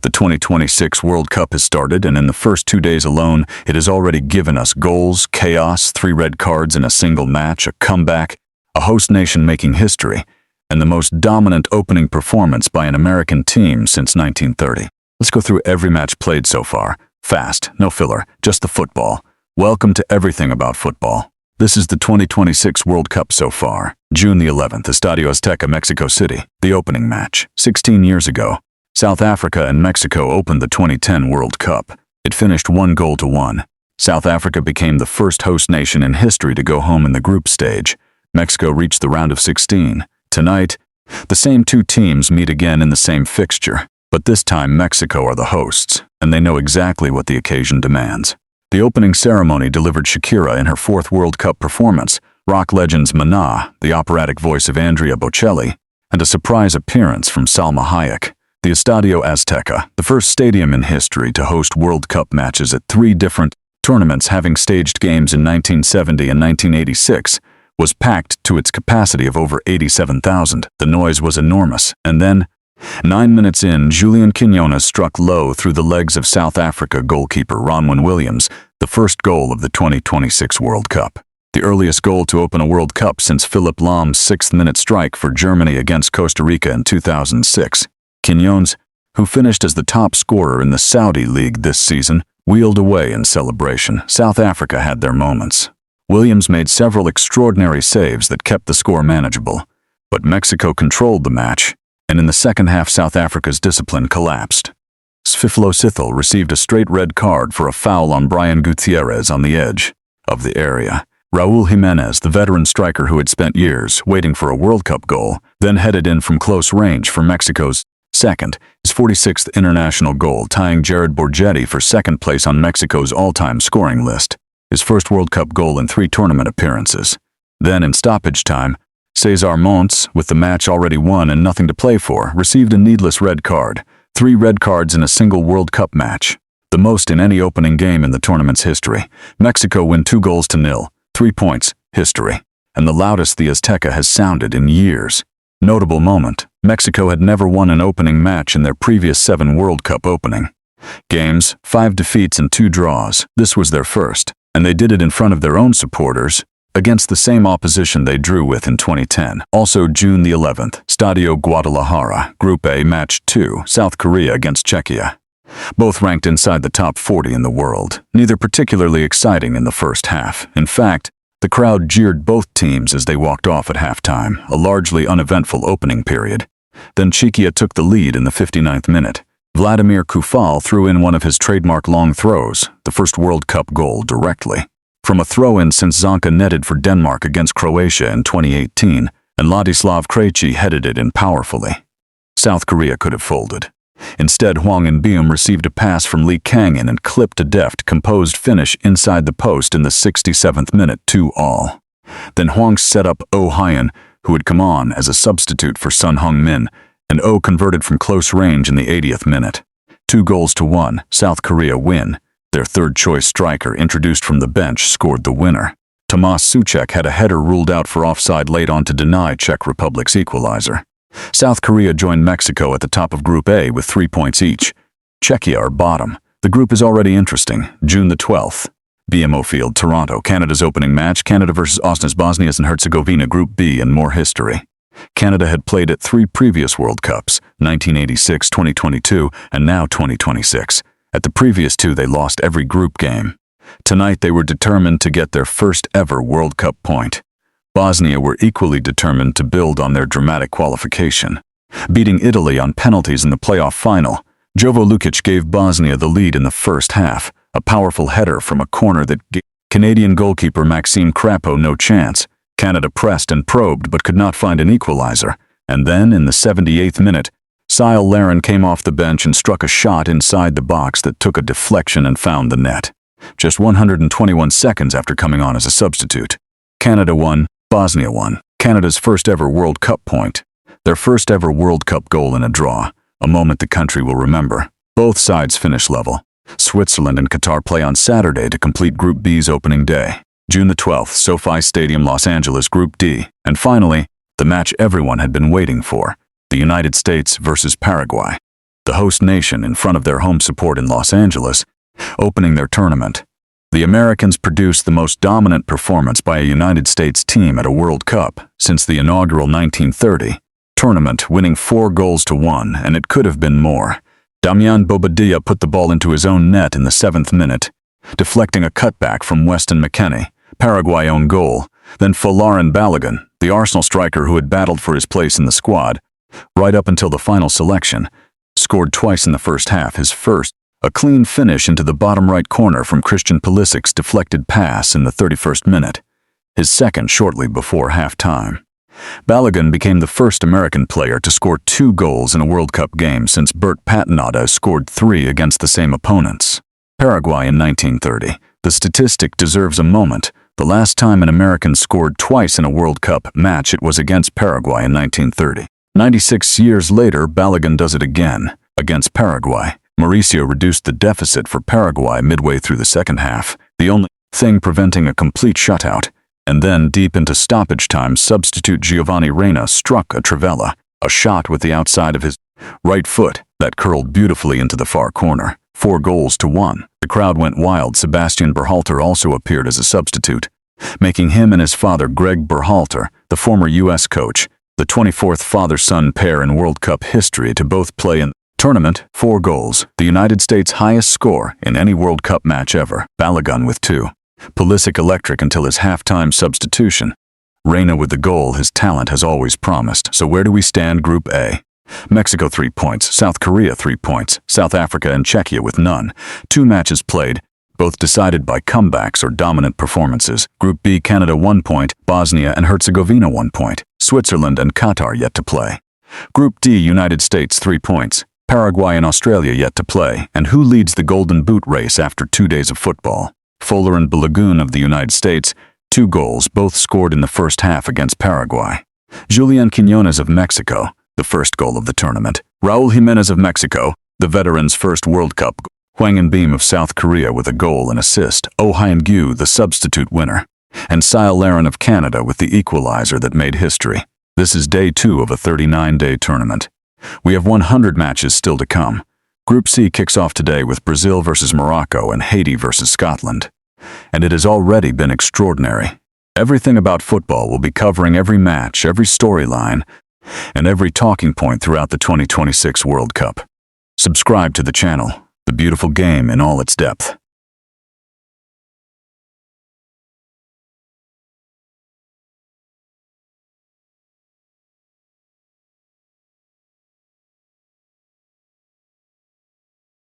The 2026 World Cup has started, and in the first 2 days alone, it has already given us goals, chaos, 3 red cards in a single match, a comeback, a host nation making history, and the most dominant opening performance by an American team since 1930. Let's go through every match played so far. Fast, no filler, just the football. Welcome to everything about football. This is the 2026 World Cup so far. June the 11th, Estadio Azteca, Mexico City. The opening match. 16 years ago, South Africa and Mexico opened the 2010 World Cup. It finished 1-1. South Africa became the first host nation in history to go home in the group stage. Mexico reached the round of 16. Tonight, the same 2 teams meet again in the same fixture, but this time Mexico are the hosts, and they know exactly what the occasion demands. The opening ceremony delivered Shakira in her 4th World Cup performance, rock legends Maná, the operatic voice of Andrea Bocelli, and a surprise appearance from Salma Hayek. The Estadio Azteca, the first stadium in history to host World Cup matches at 3 different tournaments, having staged games in 1970 and 1986, was packed to its capacity of over 87,000. The noise was enormous, and then, 9 minutes in, Julian Quinones struck low through the legs of South Africa goalkeeper Ronwen Williams, the first goal of the 2026 World Cup. The earliest goal to open a World Cup since Philipp Lahm's 6th-minute strike for Germany against Costa Rica in 2006. Quinones, who finished as the top scorer in the Saudi League this season, wheeled away in celebration. South Africa had their moments. Williams made several extraordinary saves that kept the score manageable, but Mexico controlled the match, and in the second half South Africa's discipline collapsed. Sfiflo Sithole received a straight red card for a foul on Brian Gutierrez on the edge of the area. Raul Jimenez, the veteran striker who had spent years waiting for a World Cup goal, then headed in from close range for Mexico's second, his 46th international goal, tying Jared Borgetti for second place on Mexico's all-time scoring list. His first World Cup goal in 3 tournament appearances. Then in stoppage time, Cesar Montes, with the match already won and nothing to play for, received a needless red card. 3 red cards in a single World Cup match. The most in any opening game in the tournament's history. Mexico win 2-0. 3 points, history. And the loudest the Azteca has sounded in years. Notable moment, Mexico had never won an opening match in their previous 7 World Cup opening games, 5 defeats and 2 draws. This was their first, and they did it in front of their own supporters, against the same opposition they drew with in 2010. Also June the 11th, Stadio Guadalajara, Group A, Match 2, South Korea against Czechia. Both ranked inside the top 40 in the world, neither particularly exciting in the first half. In fact, the crowd jeered both teams as they walked off at halftime, a largely uneventful opening period. Then Czechia took the lead in the 59th minute. Vladimir Kufal threw in one of his trademark long throws, the first World Cup goal directly from a throw-in since Zonka netted for Denmark against Croatia in 2018, and Ladislav Krejci headed it in powerfully. South Korea could have folded. Instead, Hwang In-beom received a pass from Lee Kang-in and clipped a deft, composed finish inside the post in the 67th minute, 2-2. Then Hwang set up Oh Hyun, who had come on as a substitute for Sun Heung-min, and Oh converted from close range in the 80th minute. 2-1, South Korea win. Their third-choice striker, introduced from the bench, scored the winner. Tomáš Souček had a header ruled out for offside late on to deny Czech Republic's equalizer. South Korea joined Mexico at the top of Group A with 3 points each. Czechia are bottom. The group is already interesting. June the 12th. BMO Field, Toronto, Canada's opening match, Canada versus Bosnia Herzegovina, Group B, and more history. Canada had played at 3 previous World Cups, 1986, 2022, and now 2026. At the previous 2, they lost every group game. Tonight, they were determined to get their first ever World Cup point. Bosnia were equally determined to build on their dramatic qualification. Beating Italy on penalties in the playoff final, Jovo Lukic gave Bosnia the lead in the first half, a powerful header from a corner that gave Canadian goalkeeper Maxime Crapeau no chance. Canada pressed and probed but could not find an equalizer, and then, in the 78th minute, Cyle Larin came off the bench and struck a shot inside the box that took a deflection and found the net. Just 121 seconds after coming on as a substitute. Canada won, Bosnia won. Canada's first ever World Cup point. Their first ever World Cup goal in a draw, a moment the country will remember. Both sides finish level. Switzerland and Qatar play on Saturday to complete Group B's opening day. June the 12th, SoFi Stadium, Los Angeles, Group D. And finally, the match everyone had been waiting for. The United States versus Paraguay. the host nation in front of their home support in Los Angeles, opening their tournament. The Americans produced the most dominant performance by a United States team at a World Cup since the inaugural 1930 tournament, winning 4-1, and it could have been more. Damian Bobadilla put the ball into his own net in the 7th minute, deflecting a cutback from Weston McKennie, Paraguay own goal. Then Folarin Balogun, the Arsenal striker who had battled for his place in the squad, right up until the final selection, scored twice in the first half. His first, a clean finish into the bottom right corner from Christian Pulisic's deflected pass in the 31st minute. His second shortly before halftime. Balogun became the first American player to score 2 goals in a World Cup game since Bert Patenaude scored 3 against the same opponents. Paraguay in 1930. The statistic deserves a moment. The last time an American scored twice in a World Cup match, it was against Paraguay in 1930. 96 years later, Balogun does it again, against Paraguay. Mauricio reduced the deficit for Paraguay midway through the second half, the only thing preventing a complete shutout. And then, deep into stoppage time, substitute Giovanni Reyna struck a trivela, a shot with the outside of his right foot that curled beautifully into the far corner. 4-1. The crowd went wild. Sebastian Berhalter also appeared as a substitute, making him and his father Greg Berhalter, the former U.S. coach, the 24th father-son pair in World Cup history to both play in the tournament. 4 goals, the United States' highest score in any World Cup match ever. Balogun with 2. Pulisic electric until his halftime substitution. Reyna with the goal his talent has always promised. So where do we stand? Group A. Mexico 3 points, South Korea 3 points, South Africa and Czechia with none. 2 matches played, both decided by comebacks or dominant performances. Group B, Canada 1 point, Bosnia and Herzegovina 1 point, Switzerland and Qatar yet to play. Group D, United States 3 points, Paraguay and Australia yet to play. And who leads the Golden Boot race after 2 days of football? Folarin Balogun of the United States, 2 goals, both scored in the first half against Paraguay. Julian Quiñones of Mexico, the first goal of the tournament. Raúl Jiménez of Mexico, the veteran's first World Cup. Hwang In-beom of South Korea with a goal and assist. Oh Hyun-gyu, the substitute winner. And Sile Larin of Canada with the equalizer that made history. This is day 2 of a 39-day tournament. We have 100 matches still to come. Group C kicks off today with Brazil versus Morocco and Haiti versus Scotland. And it has already been extraordinary. Everything about football will be covering every match, every storyline, and every talking point throughout the 2026 World Cup. Subscribe to the channel, the beautiful game in all its depth.